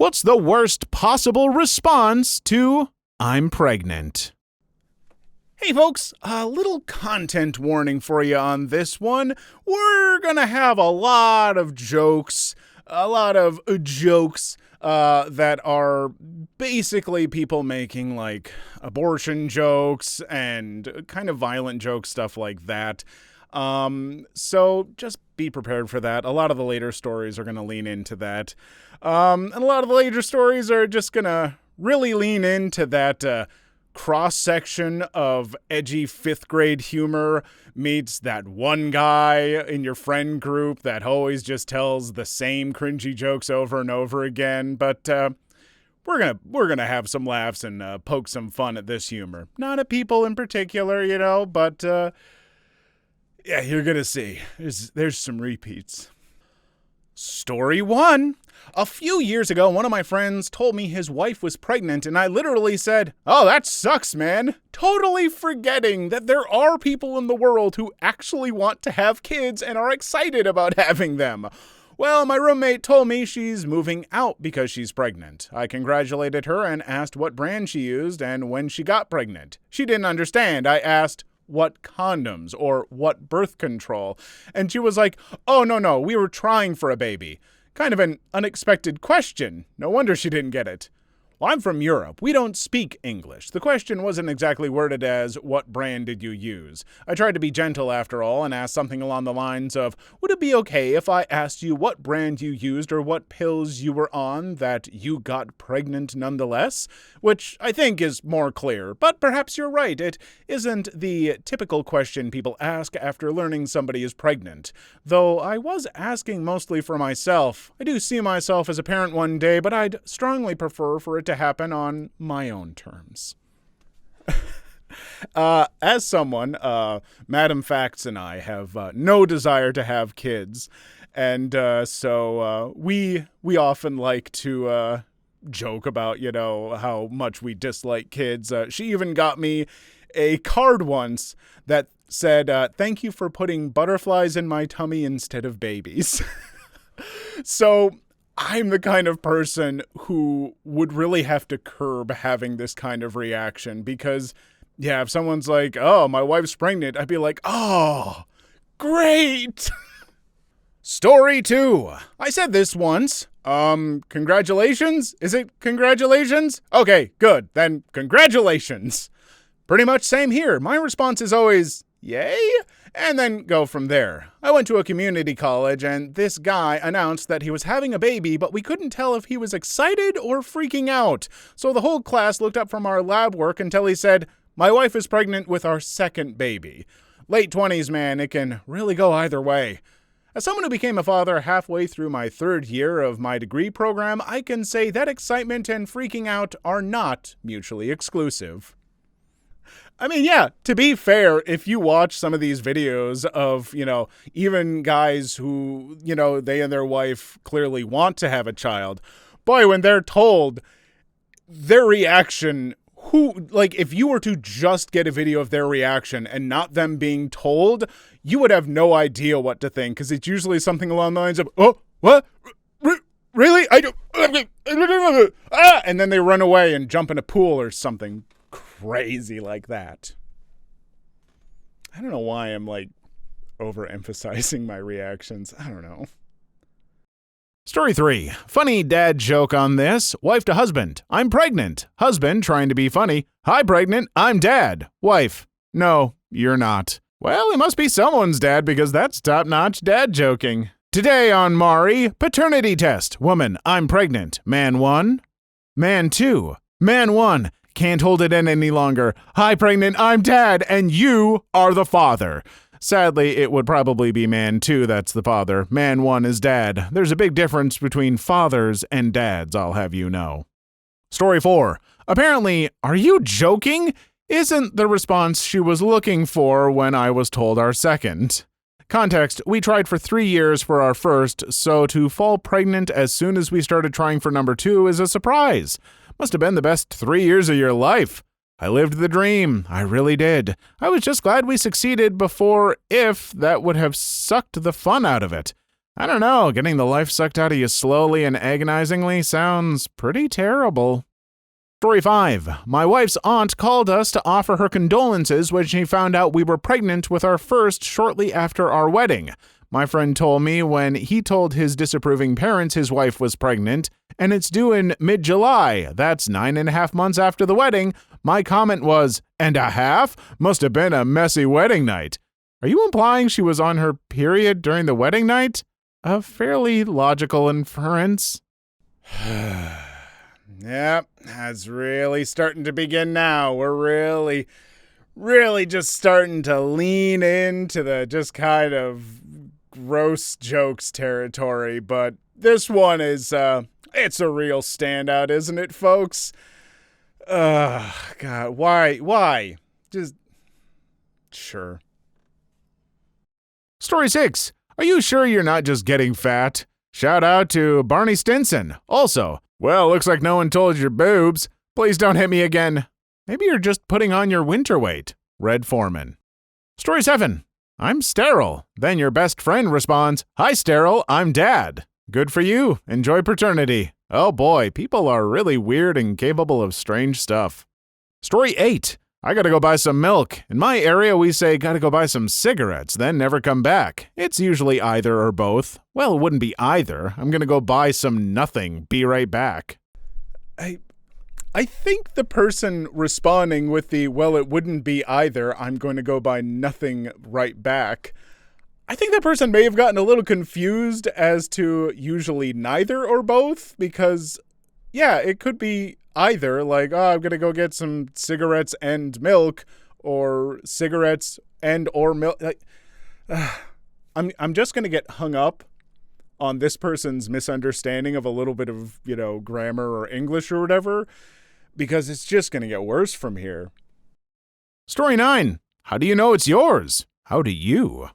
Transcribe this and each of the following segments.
What's the worst possible response to "I'm pregnant"? Hey folks, a little content warning for you on this one. We're gonna have a lot of jokes that are basically people making like abortion jokes and kind of violent jokes, stuff like that. So just be prepared for that. A lot of the later stories are going to lean into that. And a lot of the later stories are just going to really lean into that cross-section of edgy fifth grade humor meets that one guy in your friend group that always just tells the same cringy jokes over and over again. But we're gonna have some laughs and poke some fun at this humor. Not at people in particular, but yeah, you're gonna see. There's some repeats. Story 1. A few years ago, one of my friends told me his wife was pregnant, and I literally said, "Oh, that sucks, man." Totally forgetting that there are people in the world who actually want to have kids and are excited about having them. Well, my roommate told me she's moving out because she's pregnant. I congratulated her and asked what brand she used and when she got pregnant. She didn't understand. I asked, what condoms or what birth control? And she was like, "Oh, no, we were trying for a baby." Kind of an unexpected question. No wonder she didn't get it. Well, I'm from Europe. We don't speak English. The question wasn't exactly worded as, "What brand did you use?" I tried to be gentle after all and asked something along the lines of, "Would it be okay if I asked you what brand you used or what pills you were on that you got pregnant nonetheless?" Which I think is more clear, but perhaps you're right. It isn't the typical question people ask after learning somebody is pregnant. Though I was asking mostly for myself. I do see myself as a parent one day, but I'd strongly prefer for it to happen on my own terms. As someone, Madam Facts and I have no desire to have kids, and so we often like to joke about, how much we dislike kids. She even got me a card once that said, "Thank you for putting butterflies in my tummy instead of babies." So I'm the kind of person who would really have to curb having this kind of reaction because, yeah, if someone's like, "Oh, my wife's pregnant," I'd be like, "Oh, great." Story 2. I said this once. Congratulations? Is it congratulations? Okay, good. Then congratulations. Pretty much same here. My response is always, "Yay?" and then go from there. I went to a community college, and this guy announced that he was having a baby, but we couldn't tell if he was excited or freaking out. So the whole class looked up from our lab work until he said, "My wife is pregnant with our second baby." Late 20s, man, it can really go either way. As someone who became a father halfway through my third year of my degree program, I can say that excitement and freaking out are not mutually exclusive. I mean, yeah, to be fair, if you watch some of these videos of, even guys who, they and their wife clearly want to have a child, boy, when they're told, their reaction, if you were to just get a video of their reaction and not them being told, you would have no idea what to think, because it's usually something along the lines of, "Oh, what? Really? I don't," and then they run away and jump in a pool or something crazy like that. I don't know why I'm overemphasizing my reactions. I don't know. Story 3. Funny dad joke on this. Wife to husband. "I'm pregnant." Husband trying to be funny. "Hi, pregnant. I'm dad." Wife. "No, you're not." Well, he must be someone's dad because that's top-notch dad joking. Today on Maury, paternity test. Woman, "I'm pregnant." Man 1. Man 2. Man 1. "Can't hold it in any longer. Hi, pregnant. I'm dad, and you are the father." Sadly, it would probably be man 2 that's the father. Man 1 is dad. There's a big difference between fathers and dads, I'll have you know. Story 4. Apparently, "Are you joking?" isn't the response she was looking for when I was told our second. Context, we tried for 3 years for our first, so to fall pregnant as soon as we started trying for number 2 is a surprise. Must have been the best 3 years of your life. I lived the dream. I really did. I was just glad we succeeded before if that would have sucked the fun out of it. I don't know, getting the life sucked out of you slowly and agonizingly sounds pretty terrible. Story 5. My wife's aunt called us to offer her condolences when she found out we were pregnant with our first shortly after our wedding. My friend told me when he told his disapproving parents his wife was pregnant, and it's due in mid-July. That's 9.5 months after the wedding. My comment was, "And a half? Must have been a messy wedding night." Are you implying she was on her period during the wedding night? A fairly logical inference. Yep, that's really starting to begin now. We're really just starting to lean into the just kind of gross jokes territory. But this one is, it's a real standout, isn't it, folks? God, why? Just, sure. Story 6. Are you sure you're not just getting fat? Shout out to Barney Stinson. Also, well, looks like no one told your boobs. Please don't hit me again. Maybe you're just putting on your winter weight. Red Foreman. Story 7. I'm sterile. Then your best friend responds, "Hi, sterile, I'm dad." Good for you. Enjoy paternity. Oh boy, people are really weird and capable of strange stuff. Story 8. I gotta go buy some milk. In my area, we say gotta go buy some cigarettes, then never come back. It's usually either or both. Well, it wouldn't be either. I'm gonna go buy some nothing. Be right back. I think the person responding with the, well, it wouldn't be either, I'm going to go buy nothing right back, I think that person may have gotten a little confused as to usually neither or both, because, yeah, it could be either, like, oh, I'm going to go get some cigarettes and milk, or cigarettes and or milk. I'm just going to get hung up on this person's misunderstanding of a little bit of, grammar or English or whatever, because it's just going to get worse from here. Story 9. How do you know it's yours? How do you?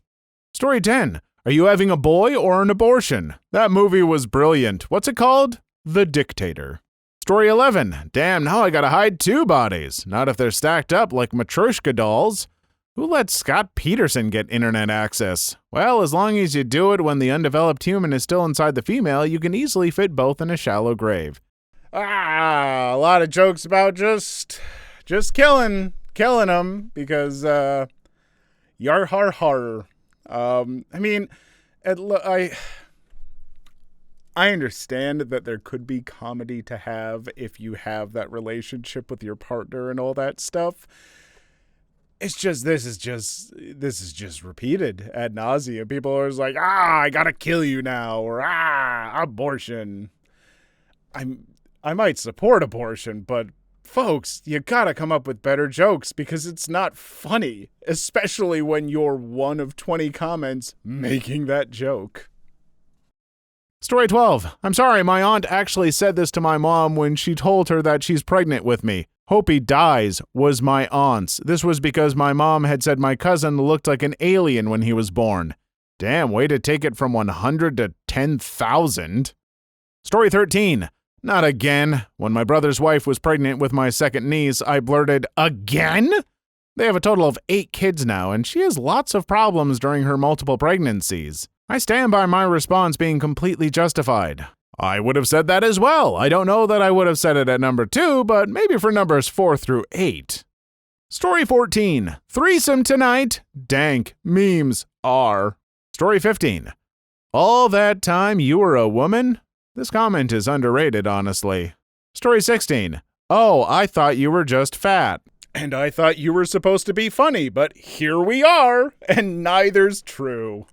Story 10. Are you having a boy or an abortion? That movie was brilliant. What's it called? The Dictator. Story 11. Damn, now I gotta hide 2 bodies. Not if they're stacked up like Matryoshka dolls. Who let Scott Peterson get internet access? Well, as long as you do it when the undeveloped human is still inside the female, you can easily fit both in a shallow grave. A lot of jokes about just killing them because, yar har har. I understand that there could be comedy to have if you have that relationship with your partner and all that stuff. It's just, this is just repeated ad nauseum. People are just like, I gotta kill you now, or abortion. I might support abortion, but folks, you gotta come up with better jokes because it's not funny, especially when you're one of 20 comments making that joke. Story 12. I'm sorry, my aunt actually said this to my mom when she told her that she's pregnant with me. Hope he dies was my aunt's. This was because my mom had said my cousin looked like an alien when he was born. Damn, way to take it from 100 to 10,000. Story 13. Not again. When my brother's wife was pregnant with my second niece, I blurted, "Again?" They have a total of 8 kids now, and she has lots of problems during her multiple pregnancies. I stand by my response being completely justified. I would have said that as well. I don't know that I would have said it at number 2, but maybe for numbers 4 through 8. Story 14. Threesome tonight. Dank memes are. Story 15. All that time you were a woman? This comment is underrated, honestly. Story 16. Oh, I thought you were just fat. And I thought you were supposed to be funny, but here we are, and neither's true.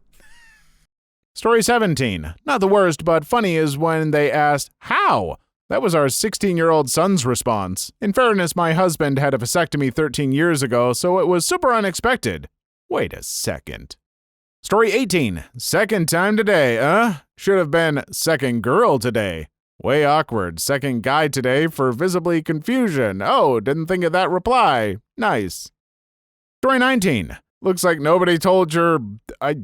Story 17. Not the worst, but funny is when they asked, how? That was our 16-year-old son's response. In fairness, my husband had a vasectomy 13 years ago, so it was super unexpected. Wait a second. Story 18. Second time today, Should have been second girl today. Way awkward. Second guy today for visibly confusion. Oh, didn't think of that reply. Nice. Story 19. Looks like nobody told your... I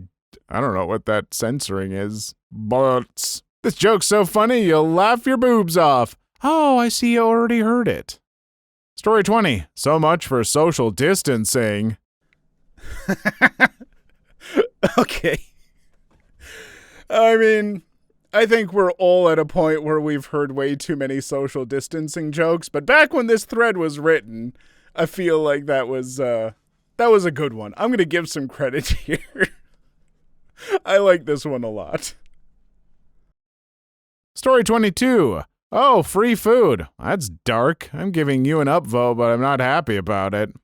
don't know what that censoring is. But this joke's so funny you'll laugh your boobs off. Oh, I see you already heard it. Story 20. So much for social distancing. Okay. I mean, I think we're all at a point where we've heard way too many social distancing jokes, but back when this thread was written, I feel like that was a good one. I'm going to give some credit here. I like this one a lot. Story 22. Oh, free food. That's dark. I'm giving you an upvote, but I'm not happy about it.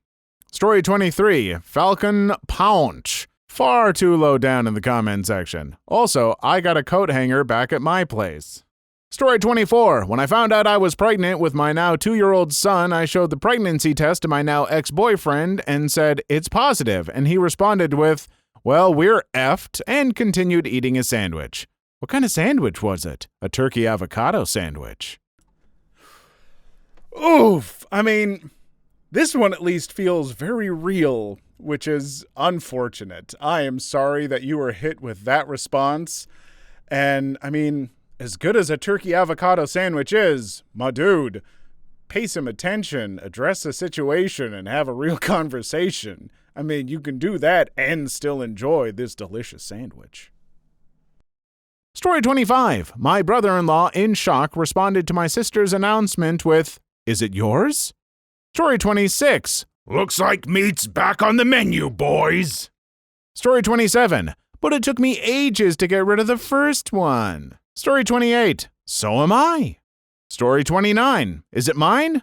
Story 23. Falcon Pounch. Far too low down in the comment section. Also, I got a coat hanger back at my place. Story 24. When I found out I was pregnant with my now 2-year-old son, I showed the pregnancy test to my now ex-boyfriend and said, "It's positive," and he responded with, "Well, we're effed," and continued eating a sandwich. What kind of sandwich was it? A turkey avocado sandwich. Oof. I mean, this one at least feels very real, which is unfortunate. I am sorry that you were hit with that response. And, I mean, as good as a turkey avocado sandwich is, my dude, pay some attention, address the situation, and have a real conversation. I mean, you can do that and still enjoy this delicious sandwich. Story 25. My brother-in-law, in shock, responded to my sister's announcement with, "Is it yours?" Story 26. Looks like meat's back on the menu, boys. Story 27. But it took me ages to get rid of the first one. Story 28. So am I. Story 29. Is it mine?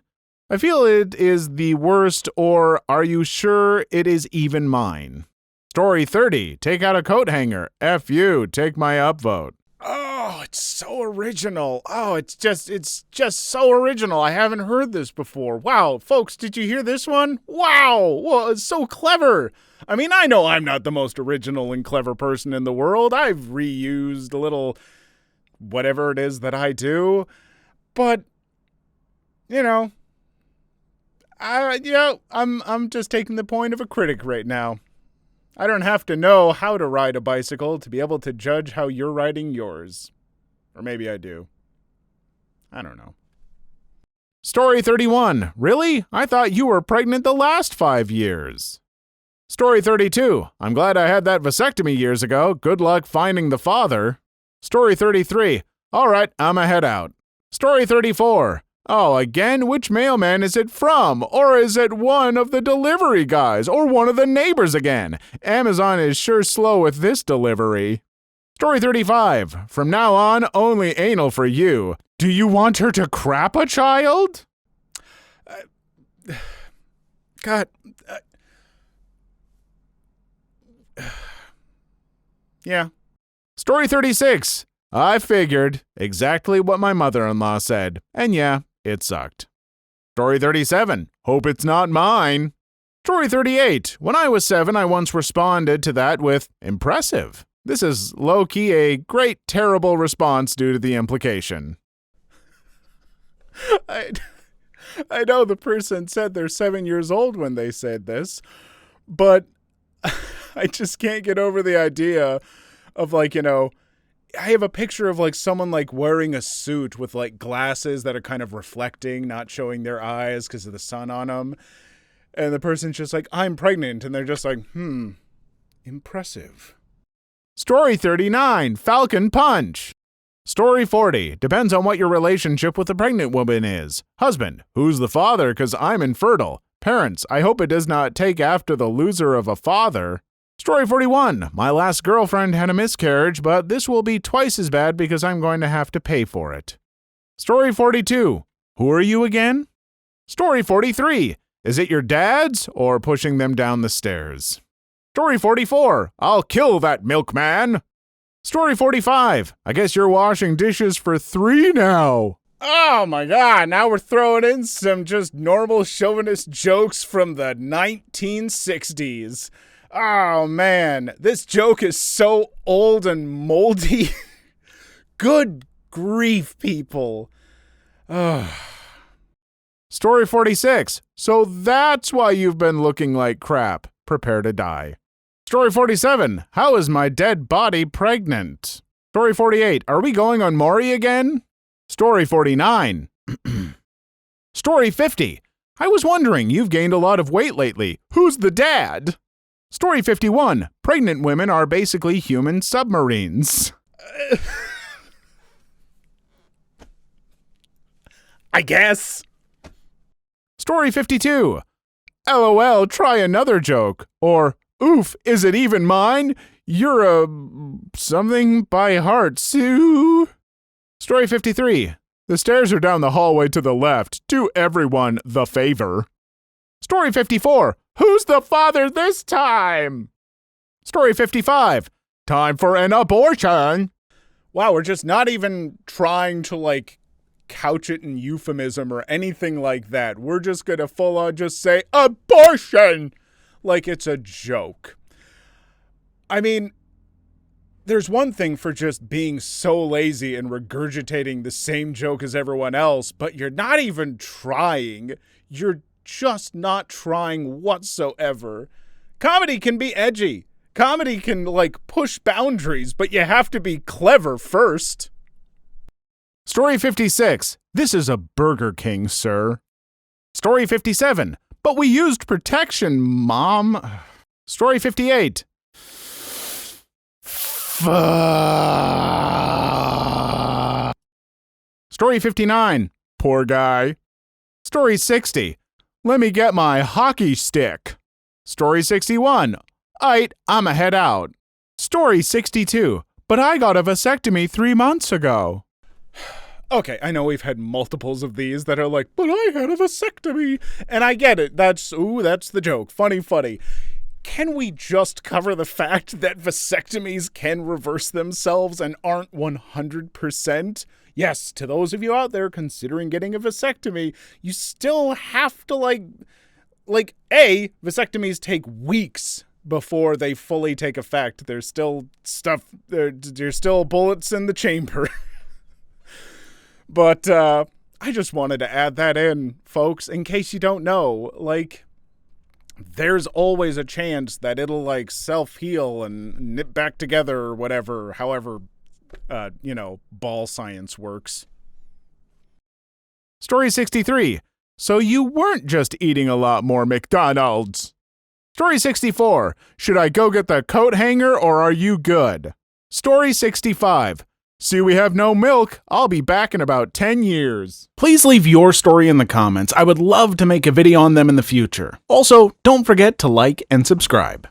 I feel it is the worst, or are you sure it is even mine? Story 30. Take out a coat hanger. F you. Take my upvote. Oh, it's so original. Oh, it's just so original. I haven't heard this before. Wow, folks, did you hear this one? Wow, well, it's so clever. I mean, I know I'm not the most original and clever person in the world. I've reused a little whatever it is that I do, but I'm just taking the point of a critic right now. I don't have to know how to ride a bicycle to be able to judge how you're riding yours. Or maybe I do. I don't know. Story 31. Really? I thought you were pregnant the last 5 years. Story 32. I'm glad I had that vasectomy years ago. Good luck finding the father. Story 33. All right, I'ma head out. Story 34. Oh, again? Which mailman is it from? Or is it one of the delivery guys? Or one of the neighbors again? Amazon is sure slow with this delivery. Story 35. From now on, only anal for you. Do you want her to crap a child? God. Yeah. Story 36. I figured. Exactly what my mother-in-law said. And yeah, it sucked. Story 37. Hope it's not mine. Story 38. When I was 7, I once responded to that with, impressive. This is low-key a great, terrible response due to the implication. I know the person said they're 7 years old when they said this, but I just can't get over the idea of I have a picture of someone wearing a suit with glasses that are kind of reflecting, not showing their eyes because of the sun on them. And the person's just I'm pregnant. And they're just impressive. Story 39. Falcon Punch. Story 40. Depends on what your relationship with the pregnant woman is. Husband. Who's the father? Because I'm infertile. Parents. I hope it does not take after the loser of a father. Story 41. My last girlfriend had a miscarriage, but this will be twice as bad because I'm going to have to pay for it. Story 42. Who are you again? Story 43. Is it your dad's or pushing them down the stairs? Story 44. I'll kill that milkman. Story 45. I guess you're washing dishes for 3 now. Oh my God, now we're throwing in some just normal chauvinist jokes from the 1960s. Oh man, this joke is so old and moldy. Good grief, people. Story 46. So that's why you've been looking like crap. Prepare to die. Story 47. How is my dead body pregnant? Story 48. Are we going on Maury again? Story 49. Story 50. I was wondering, you've gained a lot of weight lately. Who's the dad? Story 51. Pregnant women are basically human submarines. I guess. Story 52. LOL, try another joke. Or, oof, is it even mine? You're a something by heart, Sue. Story 53. The stairs are down the hallway to the left. Do everyone the favor. Story 54. Who's the father this time? Story 55. Time for an abortion. Wow, we're just not even trying to, like, couch it in euphemism or anything like that. We're just gonna full on just say abortion like it's a joke. I mean, there's one thing for just being so lazy and regurgitating the same joke as everyone else, but you're not even trying. You're just not trying whatsoever. Comedy can be edgy. Comedy can, like, push boundaries, but you have to be clever first. Story 56. This is a Burger King, sir. Story 57. But we used protection, Mom. Story 58. Story 59. Poor guy. Story 60. Let me get my hockey stick. Story 61. I'ma head out. Story 62. But I got a vasectomy 3 months ago. Okay, I know we've had multiples of these that are like, but I had a vasectomy. And I get it. That's the joke. Funny. Can we just cover the fact that vasectomies can reverse themselves and aren't 100%? Yes, to those of you out there considering getting a vasectomy, you still have to vasectomies take weeks before they fully take effect. There's still there's still bullets in the chamber. But I just wanted to add that in, folks, in case you don't know. Like, there's always a chance that it'll, like, self-heal and knit back together or whatever, however, ball science works. Story 63. So you weren't just eating a lot more McDonald's. Story 64. Should I go get the coat hanger or are you good? Story 65. See, we have no milk. I'll be back in about 10 years. Please leave your story in the comments. I would love to make a video on them in the future. Also, don't forget to like and subscribe.